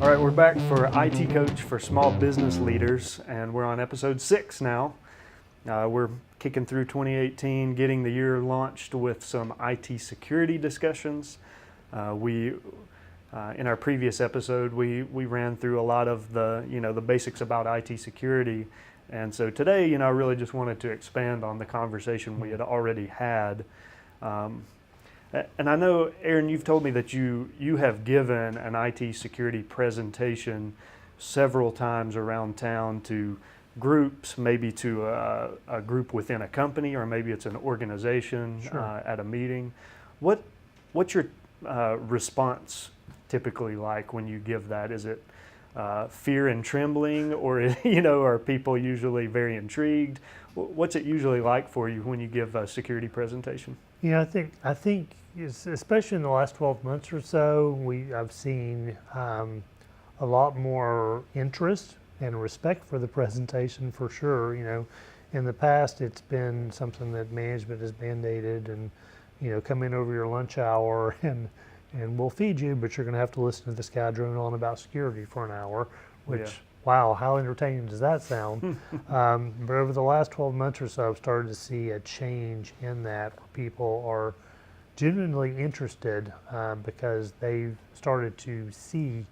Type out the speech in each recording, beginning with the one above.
All right, we're back for IT Coach for Small Business Leaders, and we're on episode 6 now. We're kicking through 2018, getting the year launched with some IT security discussions. In our previous episode, we ran through a lot of the basics about IT security, and so today, I really just wanted to expand on the conversation we had already had. And I know, Aaron, you've told me that you have given an IT security presentation several times around town to groups, maybe to a group within a company, or maybe it's an organization. Sure. At a meeting. What's your response typically like when you give that? Is it fear and trembling, or are people usually very intrigued? What's it usually like for you when you give a security presentation? I think especially in the last 12 months or so, I've seen a lot more interest and respect for the presentation, for sure. In the past, it's been something that management has mandated, and come in over your lunch hour and we'll feed you, but you're going to have to listen to this guy drone on about security for an hour, which, yeah. Wow, how entertaining does that sound? But over the last 12 months or so, I've started to see a change in that, where people are genuinely interested because they've started to see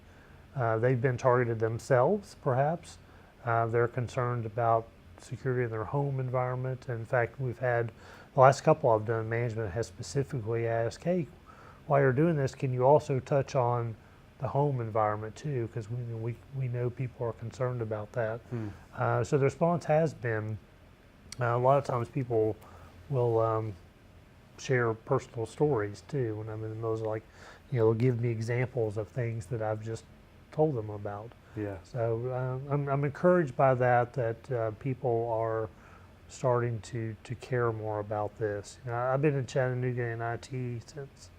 they've been targeted themselves, perhaps. They're concerned about security in their home environment. And in fact, we've had, the last couple I've done, management has specifically asked, hey, while you're doing this, can you also touch on the home environment too? Because we know people are concerned about that. So the response has been, a lot of times people will share personal stories too when I'm in the middle of, they'll give me examples of things that I've just told them about. Yeah. So I'm encouraged by that people are starting to care more about this. I've been in Chattanooga in IT since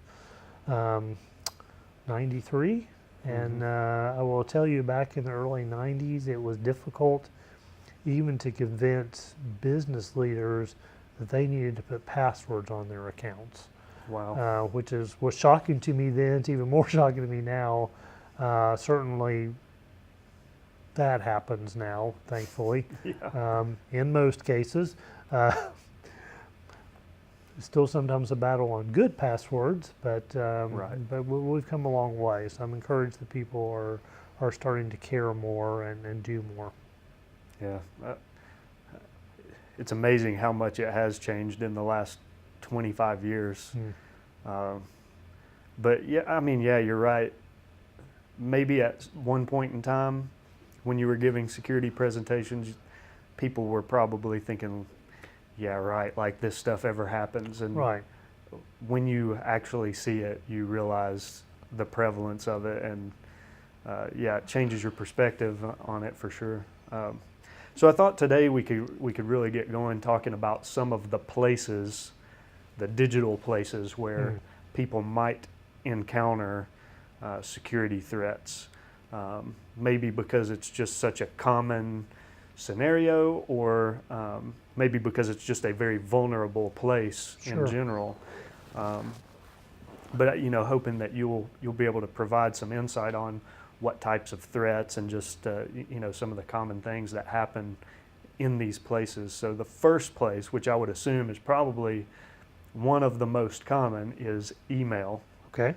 93, and I will tell you, back in the early 90s, it was difficult even to convince business leaders that they needed to put passwords on their accounts. Wow. Which was shocking to me then. It's even more shocking to me now. Certainly that happens now, thankfully. Yeah. In most cases. Still sometimes a battle on good passwords, but right. But we've come a long way. So I'm encouraged that people are starting to care more and do more. Yeah. It's amazing how much it has changed in the last 25 years. But yeah, you're right. Maybe at one point in time when you were giving security presentations, people were probably thinking, yeah, right, like this stuff ever happens. And right. When you actually see it, you realize the prevalence of it, and it changes your perspective on it for sure. So I thought today we could really get going talking about some of the places, the digital places where people might encounter security threats, maybe because it's just such a common scenario, or maybe because it's just a very vulnerable place. Sure. In general. But hoping that you'll be able to provide some insight on what types of threats and just some of the common things that happen in these places. So the first place, which I would assume is probably one of the most common, is email. Okay.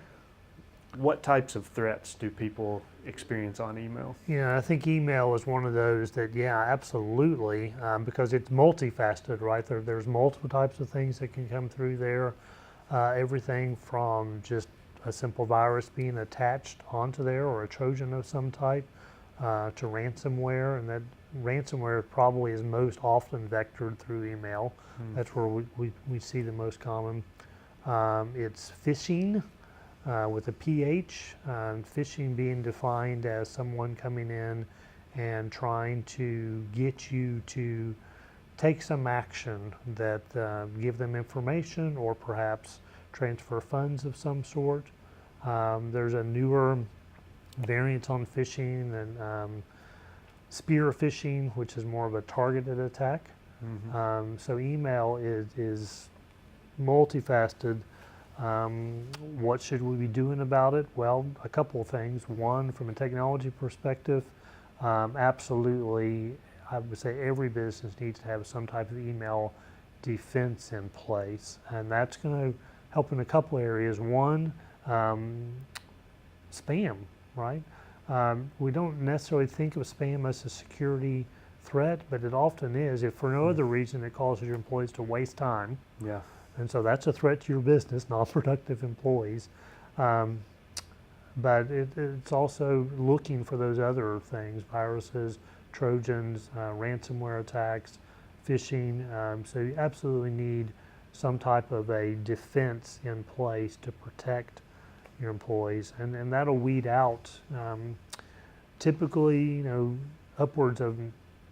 What types of threats do people experience on email? I think email is one of those that, absolutely, because it's multifaceted, right? There's multiple types of things that can come through there. Everything from just a simple virus being attached onto there, or a Trojan of some type, to ransomware, and that ransomware probably is most often vectored through email. That's where we see the most common. It's phishing. With a PH, phishing being defined as someone coming in and trying to get you to take some action that give them information, or perhaps transfer funds of some sort. There's a newer variant on phishing, and spear phishing, which is more of a targeted attack. So email is multifaceted. What should we be doing about it? Well, a couple of things. One, from a technology perspective, absolutely, I would say every business needs to have some type of email defense in place, and that's going to help in a couple areas. One, spam, right? We don't necessarily think of spam as a security threat, but it often is. If for no other reason, it causes your employees to waste time. Yeah. And so that's a threat to your business, non-productive employees. But it's also looking for those other things, viruses, Trojans, ransomware attacks, phishing. So you absolutely need some type of a defense in place to protect your employees. And that'll weed out typically, upwards of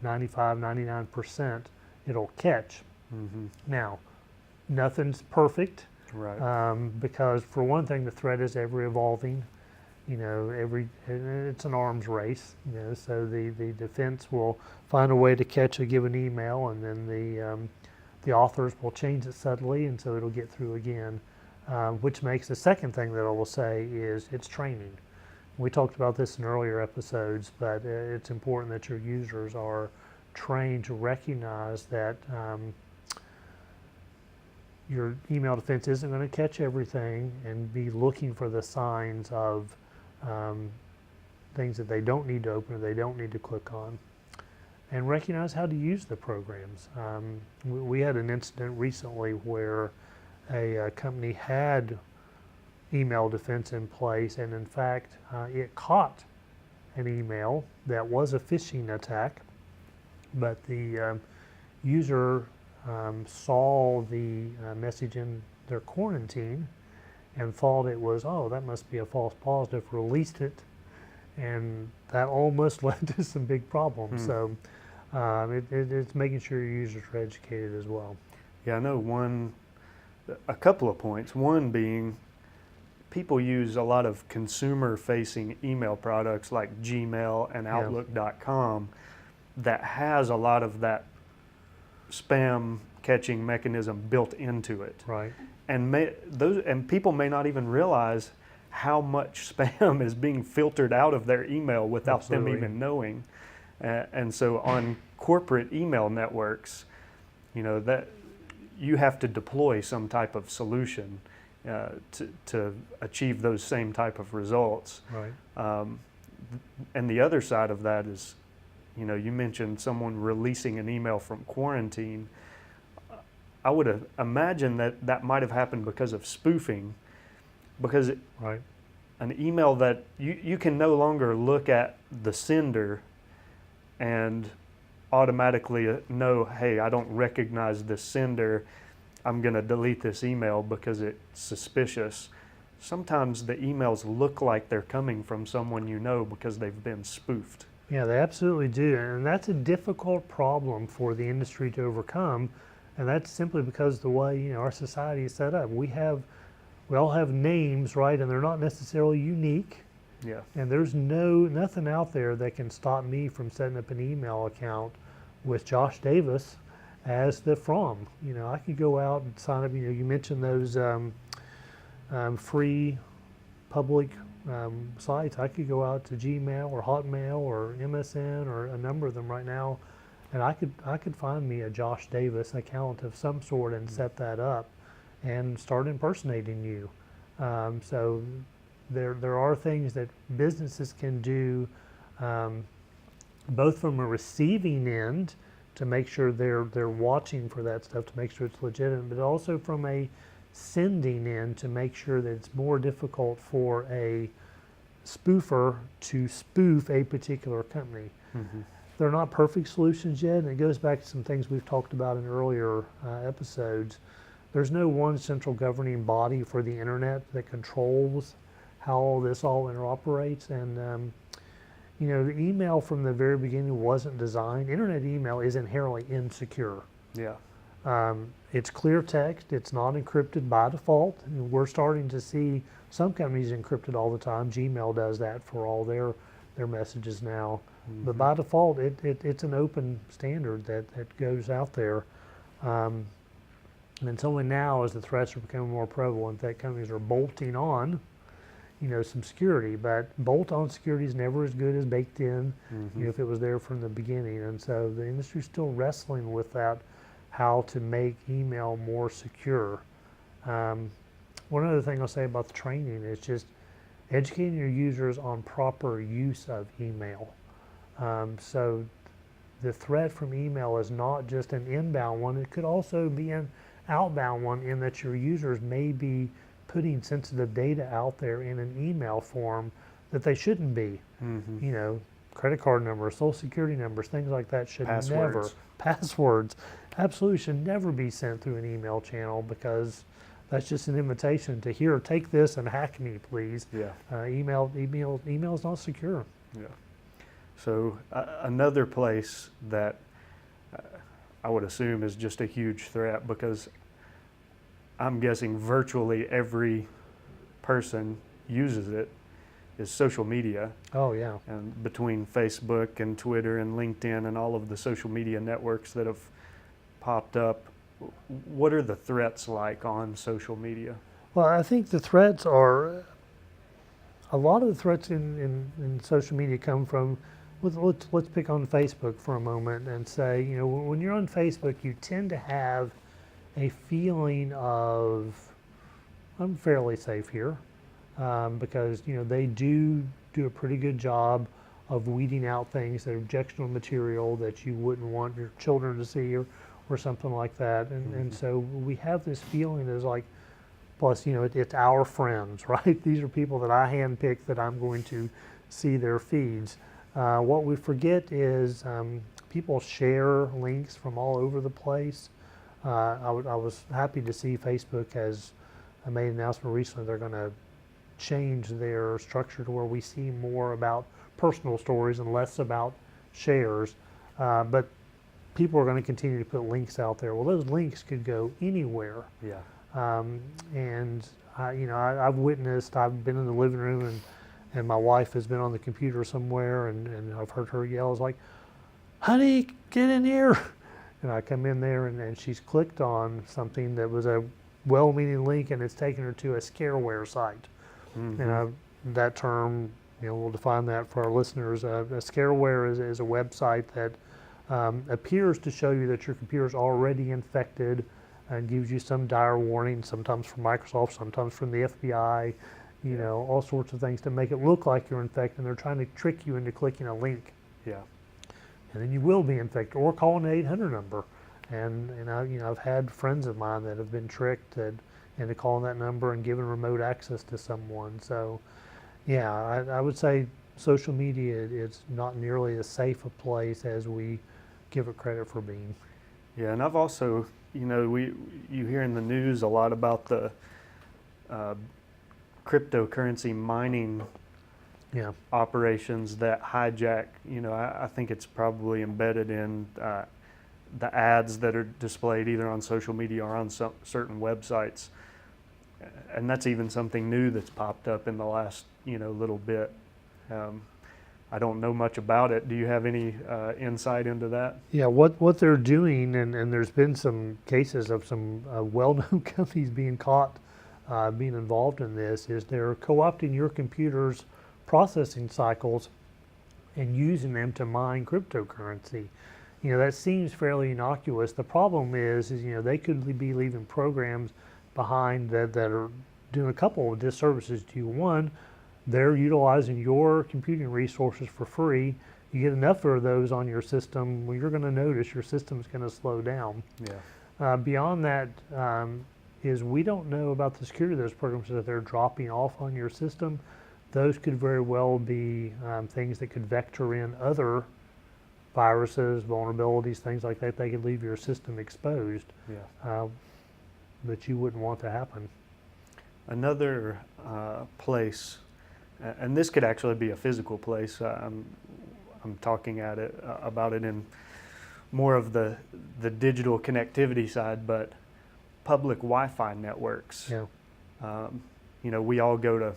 95, 99% it'll catch. Mm-hmm. Now, nothing's perfect. Right. Because for one thing, the threat is ever evolving. It's an arms race. So the defense will find a way to catch a given email, and then the authors will change it subtly, and so it'll get through again. Which makes the second thing that I will say is it's training. We talked about this in earlier episodes, but it's important that your users are trained to recognize that your email defense isn't going to catch everything, and be looking for the signs of things that they don't need to open or they don't need to click on, and recognize how to use the programs. We had an incident recently where a company had email defense in place, and in fact it caught an email that was a phishing attack, but the user saw the message in their quarantine and thought it was, oh, that must be a false positive, released it, and that almost led to some big problems. So it's making sure your users are educated as well. Yeah, I know a couple of points. One being, people use a lot of consumer-facing email products like Gmail and Outlook.com that has a lot of that spam catching mechanism built into it. Right. And people may not even realize how much spam is being filtered out of their email without them even knowing. And so on corporate email networks, that you have to deploy some type of solution to achieve those same type of results. Right. And the other side of that is, you mentioned someone releasing an email from quarantine. I would imagine that might have happened because of spoofing, because Right. an email that you can no longer look at the sender and automatically know, hey, I don't recognize this sender, I'm going to delete this email because it's suspicious. Sometimes the emails look like they're coming from someone because they've been spoofed. Yeah, they absolutely do, and that's a difficult problem for the industry to overcome, and that's simply because the way our society is set up. We all have names, right, and they're not necessarily unique. Yeah. And there's nothing out there that can stop me from setting up an email account with Josh Davis as the from. I could go out and sign up. You mentioned those free public sites. I could go out to Gmail or Hotmail or MSN or a number of them right now, and I could find me a Josh Davis account of some sort and set that up and start impersonating you. So there are things that businesses can do, both from a receiving end to make sure they're watching for that stuff to make sure it's legitimate, but also from a sending end to make sure that it's more difficult for a spoofer to spoof a particular company. Mm-hmm. They're not perfect solutions yet, and it goes back to some things we've talked about in earlier episodes. There's no one central governing body for the internet that controls how this all interoperates, and the email from the very beginning wasn't designed. Internet email is inherently insecure. Yeah. It's clear text. It's not encrypted by default. We're starting to see some companies encrypt it all the time. Gmail does that for all their messages now. Mm-hmm. But by default, it's an open standard that goes out there. And it's only now, as the threats are becoming more prevalent, that companies are bolting on, some security. But bolt-on security is never as good as baked in, if it was there from the beginning. And so the industry's still wrestling with that, how to make email more secure. One other thing I'll say about the training is just educating your users on proper use of email. So the threat from email is not just an inbound one, it could also be an outbound one, in that your users may be putting sensitive data out there in an email form that they shouldn't be. Credit card numbers, social security numbers, things like that should never, passwords, absolutely should never be sent through an email channel, because that's just an invitation to, here, take this and hack me, please. Email is not secure. So another place that I would assume is just a huge threat, because I'm guessing virtually every person uses it, is social media. Oh yeah. And between Facebook and Twitter and LinkedIn and all of the social media networks that have popped up, what are the threats like on social media? Well, I think the threats are, a lot of the threats in social media come from, let's pick on Facebook for a moment and say, when you're on Facebook, you tend to have a feeling of, I'm fairly safe here, because they do a pretty good job of weeding out things that are objectionable material that you wouldn't want your children to see, or something like that. And so we have this feeling as like, plus it's our friends, right? These are people that I handpicked that I'm going to see their feeds. What we forget is people share links from all over the place. I was happy to see Facebook has made an announcement recently they're going to change their structure to where we see more about personal stories and less about shares. But people are going to continue to put links out there. Well, those links could go anywhere. And I've witnessed, I've been in the living room and my wife has been on the computer somewhere, and I've heard her yell, it's like, honey, get in here. And I come in there and she's clicked on something that was a well-meaning link, and it's taken her to a scareware site. And that term, we'll define that for our listeners. A scareware is a website that appears to show you that your computer is already infected and gives you some dire warning, sometimes from Microsoft, sometimes from the FBI, all sorts of things to make it look like you're infected. And they're trying to trick you into clicking a link. And then you will be infected, or call an 800 number. And I've had friends of mine that have been tricked into calling that number and giving remote access to someone. So, yeah, I would say social media is not nearly as safe a place as we give it credit for being. Yeah, and I've also, you hear in the news a lot about the cryptocurrency mining operations that hijack, I think it's probably embedded in the ads that are displayed either on social media or on certain websites. And that's even something new that's popped up in the last, little bit. I don't know much about it. Do you have any insight into that? Yeah, what they're doing, and there's been some cases of some well-known companies being caught being involved in this, is they're co-opting your computer's processing cycles and using them to mine cryptocurrency. That seems fairly innocuous. The problem is they could be leaving programs behind that are doing a couple of disservices to you. One, they're utilizing your computing resources for free. You get enough of those on your system, well, you're going to notice your system's going to slow down. Beyond that, is we don't know about the security of those programs that they're dropping off on your system. Those could very well be things that could vector in other viruses, vulnerabilities, things like that. They could leave your system exposed, that you wouldn't want to happen. Another place, and this could actually be a physical place. I'm talking about it in more of the digital connectivity side, but public Wi-Fi networks. We all go to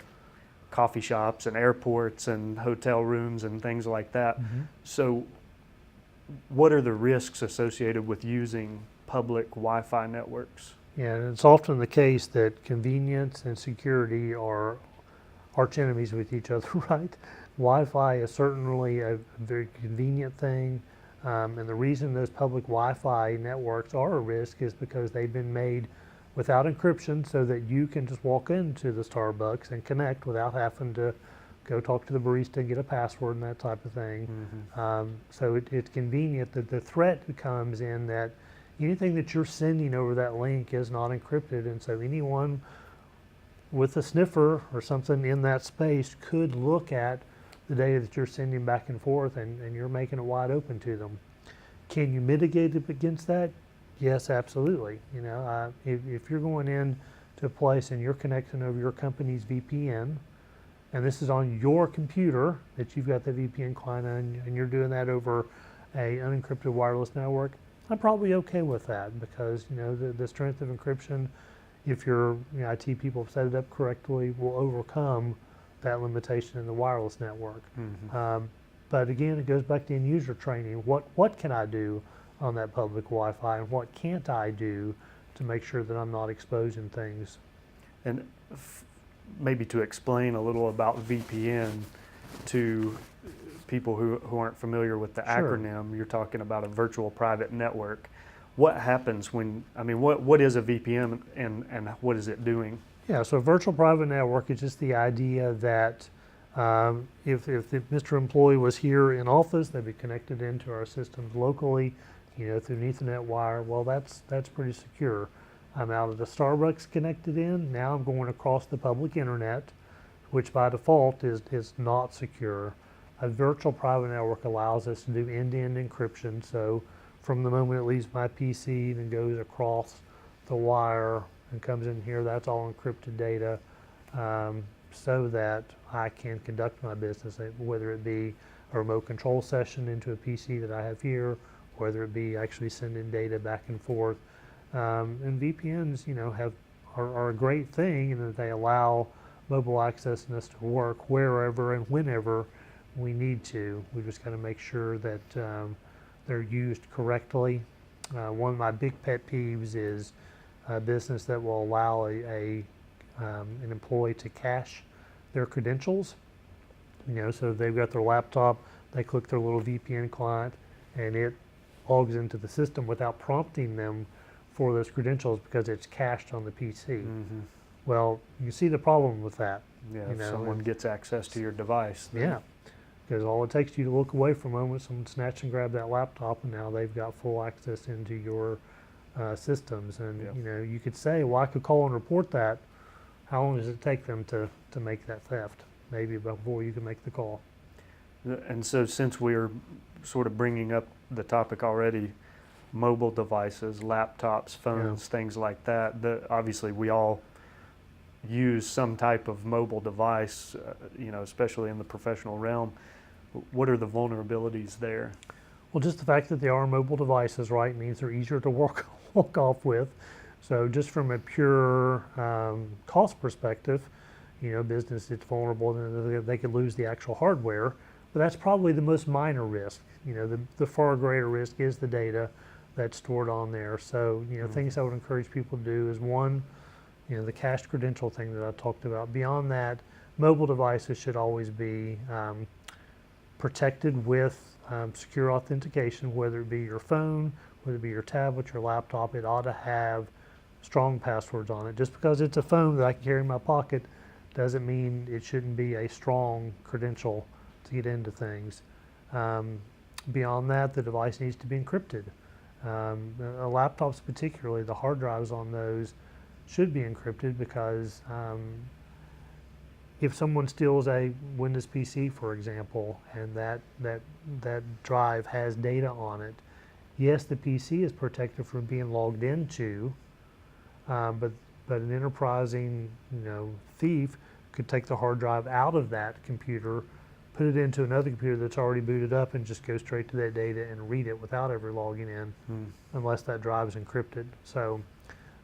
coffee shops and airports and hotel rooms and things like that. So what are the risks associated with using public Wi-Fi networks? And it's often the case that convenience and security are arch enemies with each other, right? Wi-Fi is certainly a very convenient thing, and the reason those public Wi-Fi networks are a risk is because they've been made without encryption so that you can just walk into the Starbucks and connect without having to go talk to the barista and get a password and that type of thing. So it's convenient. That the threat comes in that anything that you're sending over that link is not encrypted, and so anyone with a sniffer or something in that space could look at the data that you're sending back and forth, and you're making it wide open to them. Can you mitigate it against that? Yes, absolutely. You know, if you're going in to a place and you're connecting over your company's VPN, and this is on your computer that you've got the VPN client on, and you're doing that over a unencrypted wireless network, I'm probably okay with that, because you know the strength of encryption, if your IT people set it up correctly, will overcome that limitation in the wireless network. But again, it goes back to end user training. What can I do on that public Wi-Fi, and what can't I do to make sure that I'm not exposing things? And maybe to explain a little about VPN to people who aren't familiar with the Sure. acronym, you're talking about a virtual private network. What happens when, I mean, what is a VPN, and what is it doing? Yeah, so a virtual private network is just the idea that if the Mr. Employee was here in office, they'd be connected into our systems locally, you know, through an Ethernet wire. Well, that's pretty secure. I'm out of the Starbucks connected in. Now I'm going across the public internet, which by default is not secure. A virtual private network allows us to do end-to-end encryption. So from the moment it leaves my PC and goes across the wire and comes in here, that's all encrypted data, so that I can conduct my business, whether it be a remote control session into a PC that I have here, whether it be actually sending data back and forth. And VPNs, you know, are a great thing in that they allow mobile access and us to work wherever and whenever we need to. We just got to make sure that they're used correctly. One of my big pet peeves is a business that will allow an employee to cache their credentials. You know, so they've got their laptop, they click their little VPN client, and it logs into the system without prompting them for those credentials because it's cached on the PC. Well, you see the problem with that. Yeah, you if know, someone and- gets access to your device. then- Yeah, because all it takes you to look away for a moment, someone snatch and grab that laptop, and now they've got full access into your systems. And Yep. you know, you could say, well, I could call and report that. How long does it take them to make that theft? Maybe before you can make the call. And so since we're sort of bringing up the topic already, mobile devices, laptops, phones, things like that, obviously we all use some type of mobile device, you know, especially in the professional realm. What are the vulnerabilities there? Well, just the fact that they are mobile devices, right, means they're easier to walk off with. So just from a pure cost perspective, you know, business, it's vulnerable, and they could lose the actual hardware. But that's probably the most minor risk. You know, the far greater risk is the data that's stored on there. So, you know, things I would encourage people to do is, one, you know, the cached credential thing that I talked about. Beyond that, mobile devices should always be protected with secure authentication, whether it be your phone, whether it be your tablet, your laptop. It ought to have strong passwords on it. Just because it's a phone that I can carry in my pocket doesn't mean it shouldn't be a strong credential to get into things. Beyond that, the device needs to be encrypted. Laptops particularly, the hard drives on those should be encrypted, because if someone steals a Windows PC, for example, and that drive has data on it, yes, the PC is protected from being logged into, but an enterprising, you know, thief could take the hard drive out of that computer, put it into another computer that's already booted up, and just go straight to that data and read it without ever logging in, unless that drive is encrypted. So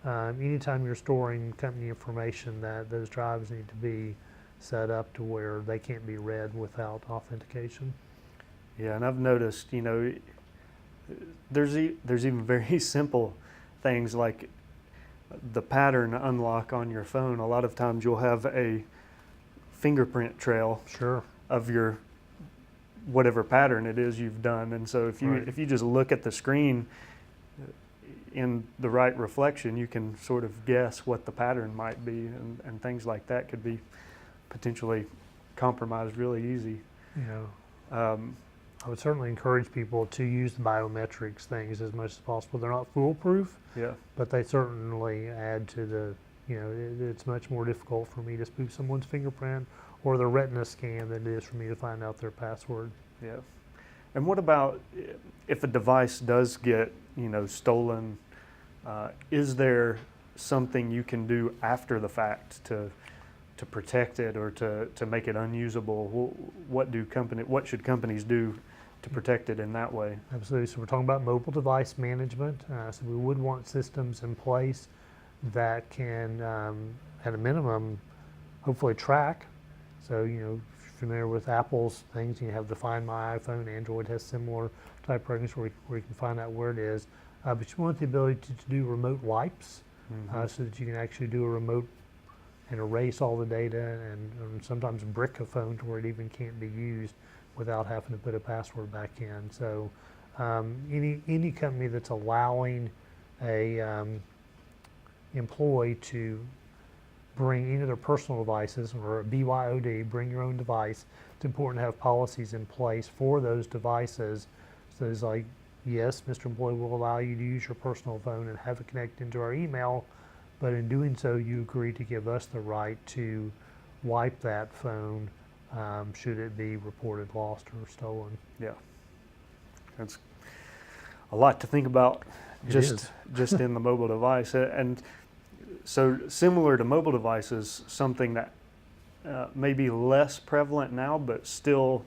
anytime you're storing company information, that those drives need to be set up to where they can't be read without authentication. Yeah, and I've noticed, you know, there's even very simple things like the pattern unlock on your phone, a lot of times you'll have a fingerprint trail Sure. of your whatever pattern it is you've done. And so Right. if you just look at the screen in the right reflection, you can sort of guess what the pattern might be, and things like that could be potentially compromised really easy. You know, Um, I would certainly encourage people to use the biometrics things as much as possible. They're not foolproof, yeah, but they certainly add to the, it's much more difficult for me to spoof someone's fingerprint or their retina scan than it is for me to find out their password. yeah. And what about if a device does get, stolen? Is there something you can do after the fact to protect it or to make it unusable? What should companies do to protect it in that way? Absolutely. So we're talking about mobile device management. So we would want systems in place that can, at a minimum, hopefully track. So, if you're familiar with Apple's things, you have the Find My iPhone. Android has similar type programs where you can find out where it is. But you want the ability to do remote wipes, so that you can actually do a remote and erase all the data, and sometimes brick a phone to where it even can't be used without having to put a password back in. So any company that's allowing a employee to bring any of their personal devices, or a BYOD, bring your own device, it's important to have policies in place for those devices. So it's like, yes, Mr. Employee will allow you to use your personal phone and have it connect into our email, but in doing so, you agree to give us the right to wipe that phone should it be reported lost or stolen. Yeah, that's a lot to think about It just is. just in the mobile device. And so similar to mobile devices, something that may be less prevalent now, but still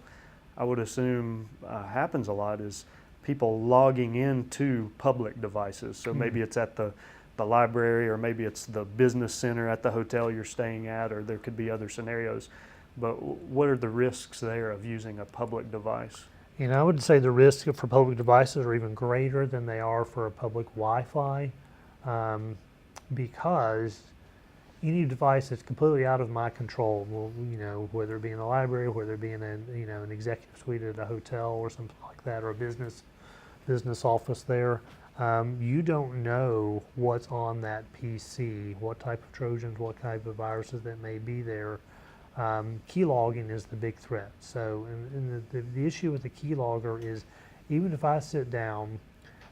I would assume happens a lot, is people logging into public devices. So maybe it's at the library, or maybe it's the business center at the hotel you're staying at, or there could be other scenarios. But what are the risks there of using a public device? I would say the risks for public devices are even greater than they are for a public Wi-Fi, because any device that's completely out of my control, whether it be in the library, whether it be in an executive suite at a hotel or something like that, or a business office there, you don't know what's on that PC, what type of Trojans, what type of viruses that may be there. Keylogging is the big threat. So, and the issue with the keylogger is, even if I sit down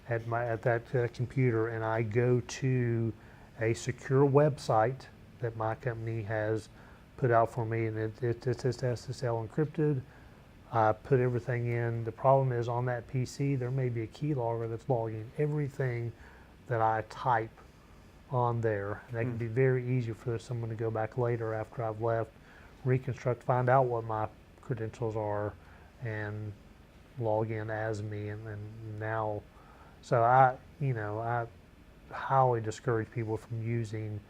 at that computer and I go to a secure website that my company has put out for me, and it's SSL encrypted, I put everything in. The problem is, on that PC, there may be a keylogger that's logging everything that I type on there. And that can be very easy for someone to go back later after I've left, reconstruct, find out what my credentials are, and log in as me. And now, so I highly discourage people from using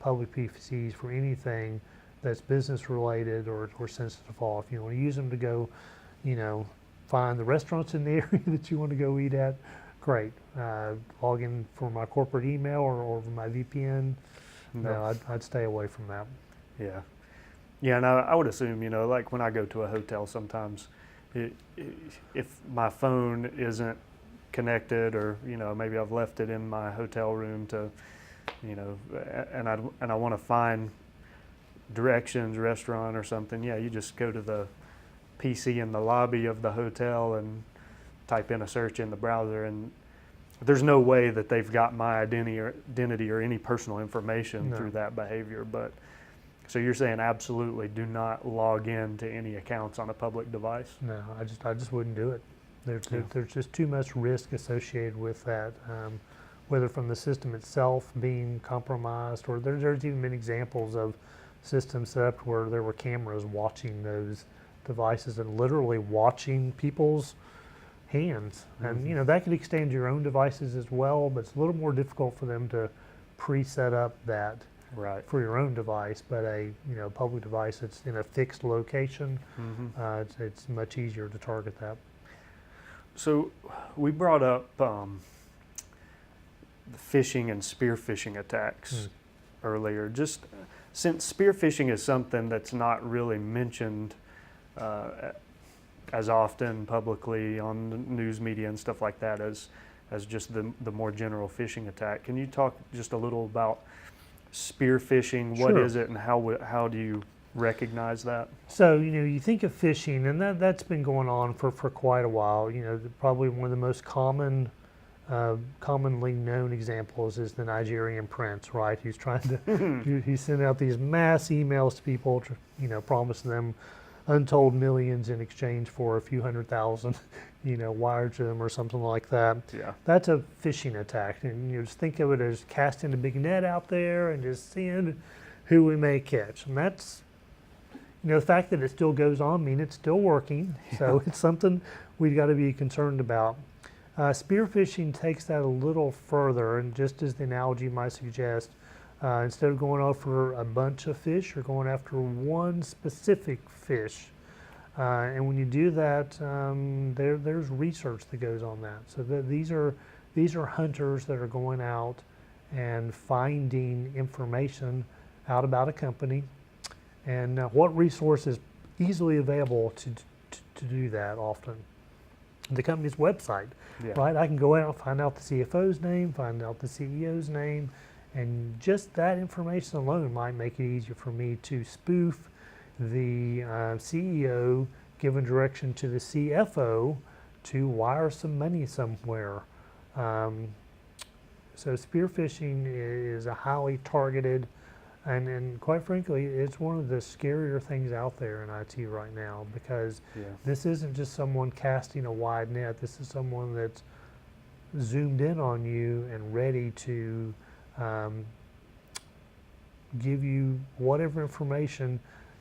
public PCs for anything that's business related or sensitive off. You want to use them to go, find the restaurants in the area that you want to go eat at, great. Log in for my corporate email or my VPN. No, I'd stay away from that. Yeah. Yeah, and I would assume, like when I go to a hotel sometimes, if my phone isn't connected, or, maybe I've left it in my hotel room to, and I want to find directions, restaurant or something, yeah, you just go to the PC in the lobby of the hotel and type in a search in the browser, and there's no way that they've got my identity or any personal information through that behavior. But so you're saying absolutely do not log in to any accounts on a public device? No, I just wouldn't do it. There's just too much risk associated with that, whether from the system itself being compromised, or there's even been examples of systems set up where there were cameras watching those devices and literally watching people's hands. And that could extend to your own devices as well, but it's a little more difficult for them to pre-set up that for your own device. But a public device that's in a fixed location, it's much easier to target that. So we brought up phishing and spear phishing attacks earlier. Just since spear phishing is something that's not really mentioned as often publicly on the news media and stuff like that as just the more general phishing attack. Can you talk just a little about spear phishing? What Sure. is it, and how do you recognize that? So, you think of phishing, and that's been going on for quite a while. Probably one of the most commonly known examples is the Nigerian prince, right? Who's trying to, he's sending out these mass emails to people, promising them untold millions in exchange for a few $100,000, wired to them or something like that. Yeah. That's a phishing attack. And just think of it as casting a big net out there and just seeing who we may catch. And that's, the fact that it still goes on means it's still working. So it's something we've got to be concerned about. Spear phishing takes that a little further, and just as the analogy might suggest, instead of going after a bunch of fish, you're going after one specific fish. And when you do that, there's research that goes on that. So these are hunters that are going out and finding information out about a company, and what resource is easily available to do that often. The company's website, right? I can go out and find out the CFO's name, find out the CEO's name, and just that information alone might make it easier for me to spoof the CEO, giving direction to the CFO to wire some money somewhere. So spear phishing is a highly targeted, and quite frankly, it's one of the scarier things out there in IT right now, because this isn't just someone casting a wide net. This is someone that's zoomed in on you and ready to give you whatever information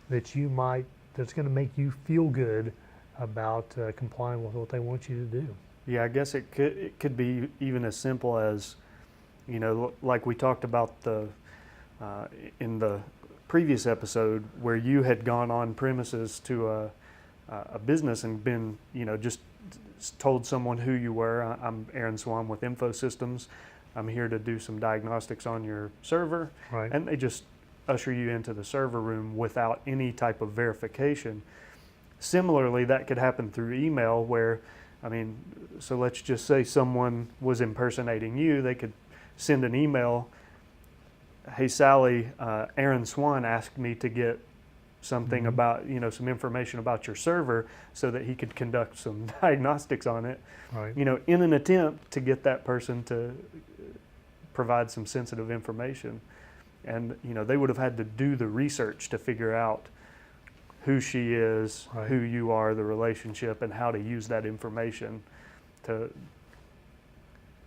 that's going to make you feel good about complying with what they want you to do. Yeah, I guess it could be even as simple as, like we talked about in the previous episode, where you had gone on premises to a business and been, just told someone who you were. I'm Aaron Swann with InfoSystems. I'm here to do some diagnostics on your server. Right. And they just usher you into the server room without any type of verification. Similarly, that could happen through email where, so let's just say someone was impersonating you. They could send an email, "Hey Sally, Aaron Swann asked me to get something about, some information about your server so that he could conduct some diagnostics on it," Right. In an attempt to get that person to provide some sensitive information. And, they would have had to do the research to figure out who she is, Right. who you are, the relationship, and how to use that information to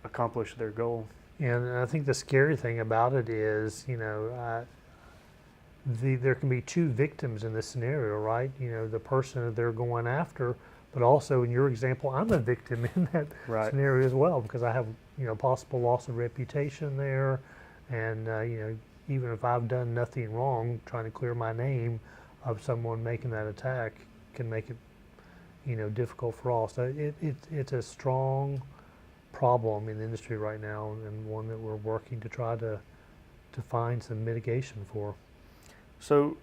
accomplish their goal. And I think the scary thing about it is, there can be two victims in this scenario, right? The person that they're going after, but also in your example, I'm a victim in that Right. scenario as well, because I have, possible loss of reputation there. And, even if I've done nothing wrong, trying to clear my name of someone making that attack can make it, difficult for all. So it's a strong problem in the industry right now, and one that we're working to try to find some mitigation for. So,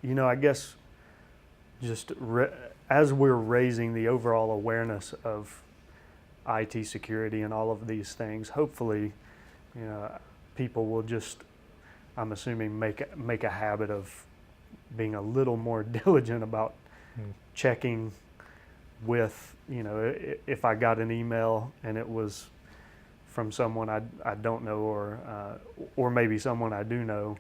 I guess just as we're raising the overall awareness of IT security and all of these things, hopefully, people will just, I'm assuming, make a habit of being a little more diligent about checking with, if I got an email and it was from someone I don't know, or maybe someone I do know,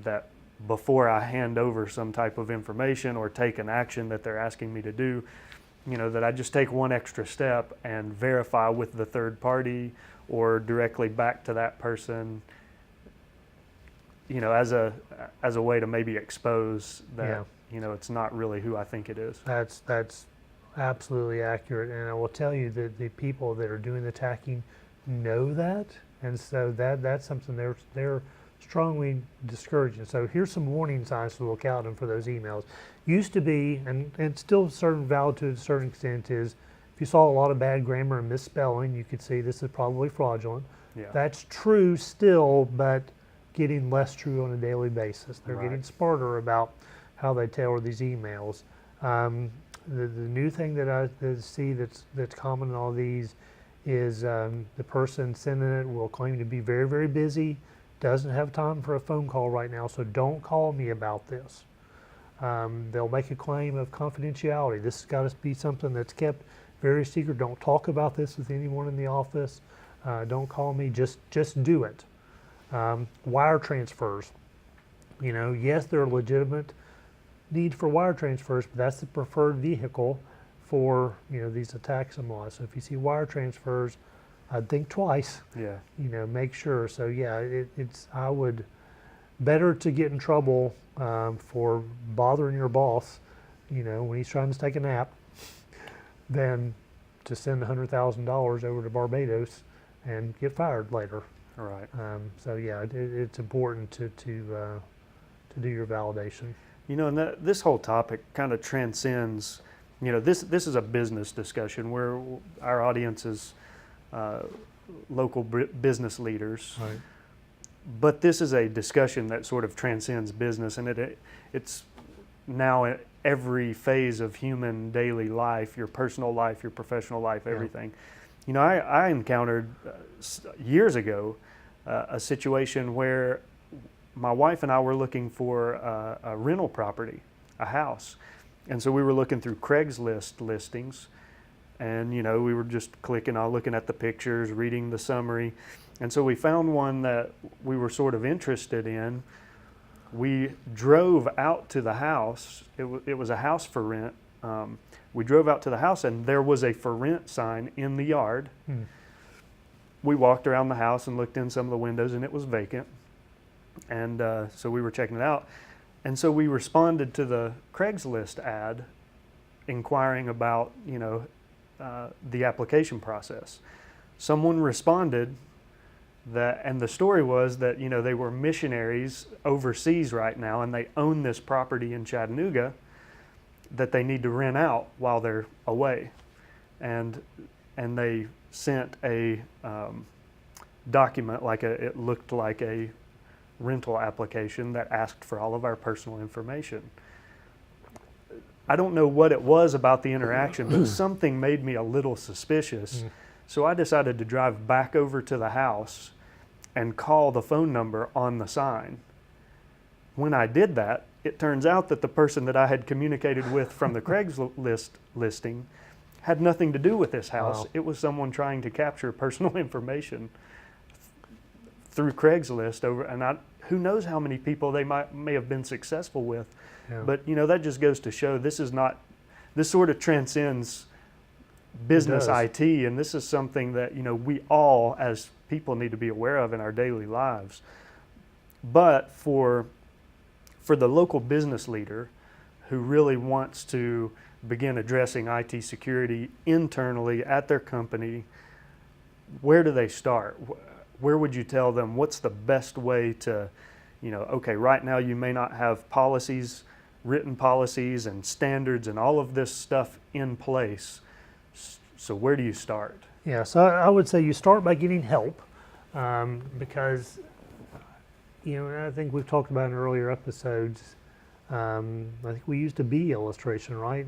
that before I hand over some type of information or take an action that they're asking me to do, that I just take one extra step and verify with the third party or directly back to that person, as a way to maybe expose that, it's not really who I think it is. That's absolutely accurate, and I will tell you that the people that are doing the attacking know that, and so that's something they're strongly discouraging. So here's some warning signs to look out for those emails. Used to be, and still valid to a certain extent, is If you saw a lot of bad grammar and misspelling, you could see this is probably fraudulent. Yeah. That's true still, but getting less true on a daily basis. They're Right. getting smarter about how they tailor these emails. The new thing that I see that's common in all these is the person sending it will claim to be very, very busy, doesn't have time for a phone call right now, so don't call me about this. They'll make a claim of confidentiality. This has got to be something that's kept very secret. Don't talk about this with anyone in the office. Don't call me. Just do it. Wire transfers. You know, yes, there are legitimate need for wire transfers, but that's the preferred vehicle for, you know, these attacks and laws. So if you see wire transfers, I'd think twice. Yeah. You know, make sure. So yeah, I would better to get in trouble for bothering your boss, you know, when he's trying to take a nap, than to send $100,000 over to Barbados and get fired later. All right. So yeah, it's important to do your validation. You know, and this whole topic kind of transcends, you know, this is a business discussion where our audience is local business leaders. Right. But this is a discussion that sort of transcends business, and it's now at every phase of human daily life, your personal life, your professional life, everything. You know, I encountered years ago a situation where my wife and I were looking for a rental property, a house. And so we were looking through Craigslist listings, and you know, we were just clicking on, looking at the pictures, reading the summary. And so we found one that we were sort of interested in. We drove out to the house. It was a house for rent. We drove out to the house, and there was a for rent sign in the yard. We walked around the house and looked in some of the windows, and it was vacant. And so we were checking it out. And so we responded to the Craigslist ad inquiring about, you know, the application process. Someone responded that, and the story was that, you know, they were missionaries overseas right now, and they own this property in Chattanooga that they need to rent out while they're away. And they sent a document, it looked like a rental application that asked for all of our personal information. I don't know what it was about the interaction, but something made me a little suspicious. So I decided to drive back over to the house and call the phone number on the sign. When I did that, it turns out that the person that I had communicated with from the Craigslist listing had nothing to do with this house. Wow. It was someone trying to capture personal information through Craigslist who knows how many people they may have been successful with. Yeah. But you know, that just goes to show this sort of transcends business IT, and this is something that, you know, we all as people need to be aware of in our daily lives. But for the local business leader who really wants to begin addressing IT security internally at their company, where do they start? Where would you tell them what's the best way to, you know, okay, right now you may not have policies, written policies and standards and all of this stuff in place. So where do you start? Yeah, so I would say you start by getting help, because, you know, I think we've talked about in earlier episodes. I think we used a bee illustration, right?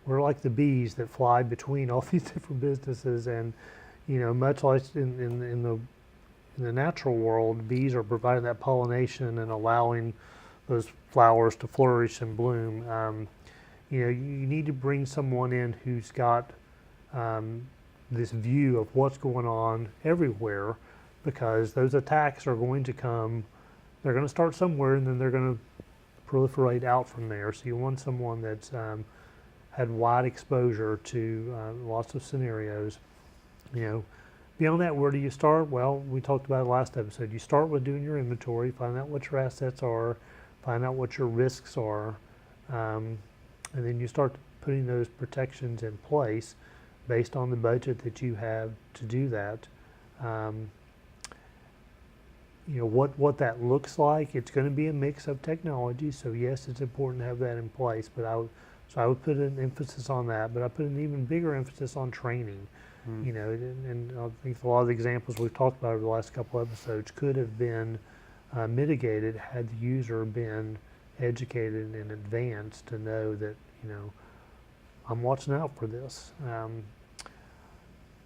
We're like the bees that fly between all these different businesses, and you know, much like in the natural world, bees are providing that pollination and allowing those flowers to flourish and bloom. You know, you need to bring someone in who's got this view of what's going on everywhere, because those attacks are going to come. They're going to start somewhere, and then they're going to proliferate out from there. So you want someone that's had wide exposure to lots of scenarios. You know, beyond that, where do you start? Well, we talked about it last episode. You start with doing your inventory, find out what your assets are, find out what your risks are, and then you start putting those protections in place based on the budget that you have to do that. You know, what that looks like, it's going to be a mix of technology. So yes, it's important to have that in place, but I would So I would put an emphasis on that, but I put an even bigger emphasis on training. Mm. You know, and I think a lot of the examples we've talked about over the last couple episodes could have been mitigated had the user been educated in advance to know that, you know, I'm watching out for this.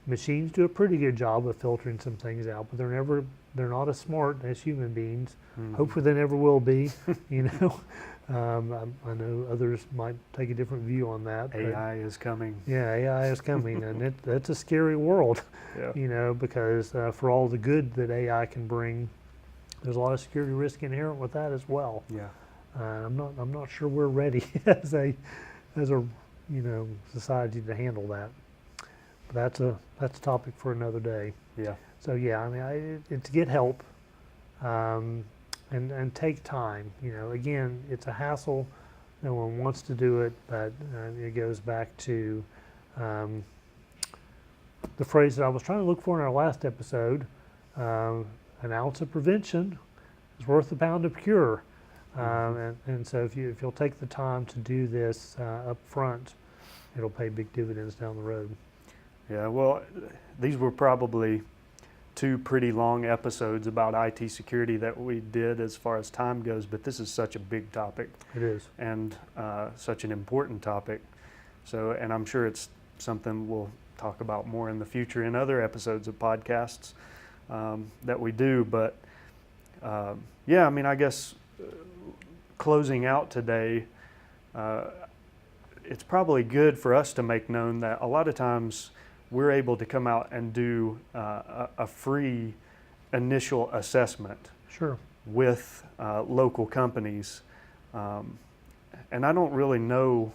Machines do a pretty good job of filtering some things out, but they're not as smart as human beings. Mm. Hopefully they never will be, you know. I know others might take a different view on that. AI is coming. Yeah, AI is coming, and that's a scary world, Yeah. you know, because for all the good that AI can bring, there's a lot of security risk inherent with that as well. Yeah. I'm not sure we're ready as a you know, society to handle that. But that's a topic for another day. Yeah. So yeah, I mean, it's get help, and take time. You know, again, it's a hassle. No one wants to do it, but it goes back to the phrase that I was trying to look for in our last episode: an ounce of prevention is worth a pound of cure. And so if you'll take the time to do this up front, it'll pay big dividends down the road. Yeah, well, these were probably 2 pretty long episodes about IT security that we did as far as time goes, but this is such a big topic. It is. And such an important topic. So, and I'm sure it's something we'll talk about more in the future in other episodes of podcasts that we do. But yeah, I mean, I guess closing out today, it's probably good for us to make known that a lot of times we're able to come out and do a free initial assessment Sure. with local companies. And I don't really know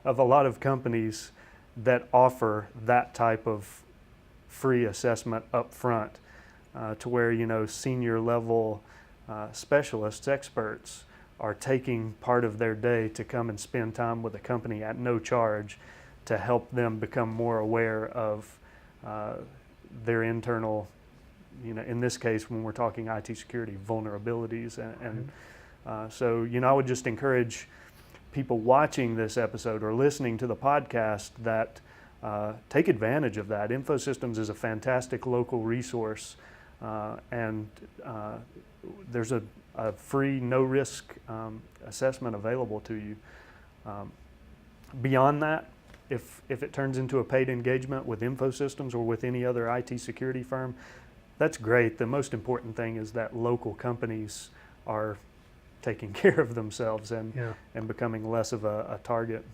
of a lot of companies that offer that type of free assessment up front to where, you know, senior level specialists, experts are taking part of their day to come and spend time with a company at no charge to help them become more aware of their internal, you know, in this case, when we're talking IT security, vulnerabilities. So, you know, I would just encourage people watching this episode or listening to the podcast that take advantage of that. InfoSystems is a fantastic local resource, and there's a free, no-risk assessment available to you. Beyond that, if it turns into a paid engagement with InfoSystems or with any other IT security firm, that's great. The most important thing is that local companies are taking care of themselves and becoming less of a target.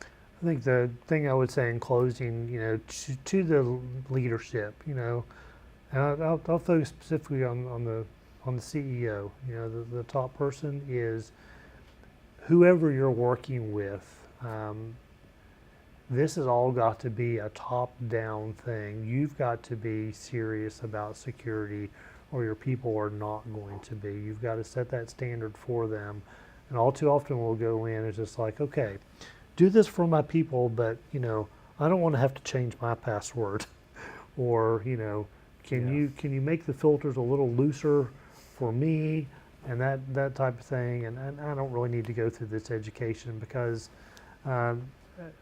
I think the thing I would say in closing, you know, to the leadership, you know, and I'll focus specifically on the CEO. You know, the top person is whoever you're working with. This has all got to be a top-down thing. You've got to be serious about security, or your people are not going to be. You've got to set that standard for them. And all too often we'll go in and it's just like, okay, do this for my people, but, you know, I don't want to have to change my password. Or, you know, can you make the filters a little looser for me, and that type of thing. And I don't really need to go through this education because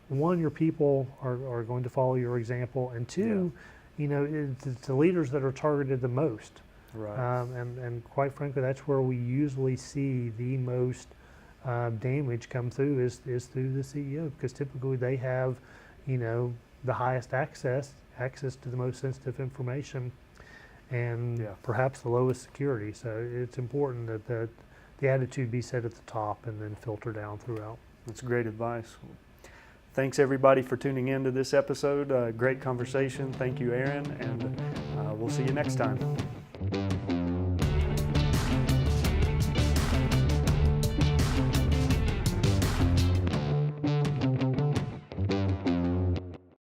one, your people are going to follow your example, and two, you know, it's the leaders that are targeted the most. Right. And quite frankly, that's where we usually see the most damage come through is through the CEO, because typically they have, you know, the highest access to the most sensitive information, and perhaps the lowest security. So it's important that the attitude be set at the top and then filter down throughout. That's great advice. Thanks everybody for tuning in to this episode. Great conversation. Thank you, Aaron, and we'll see you next time.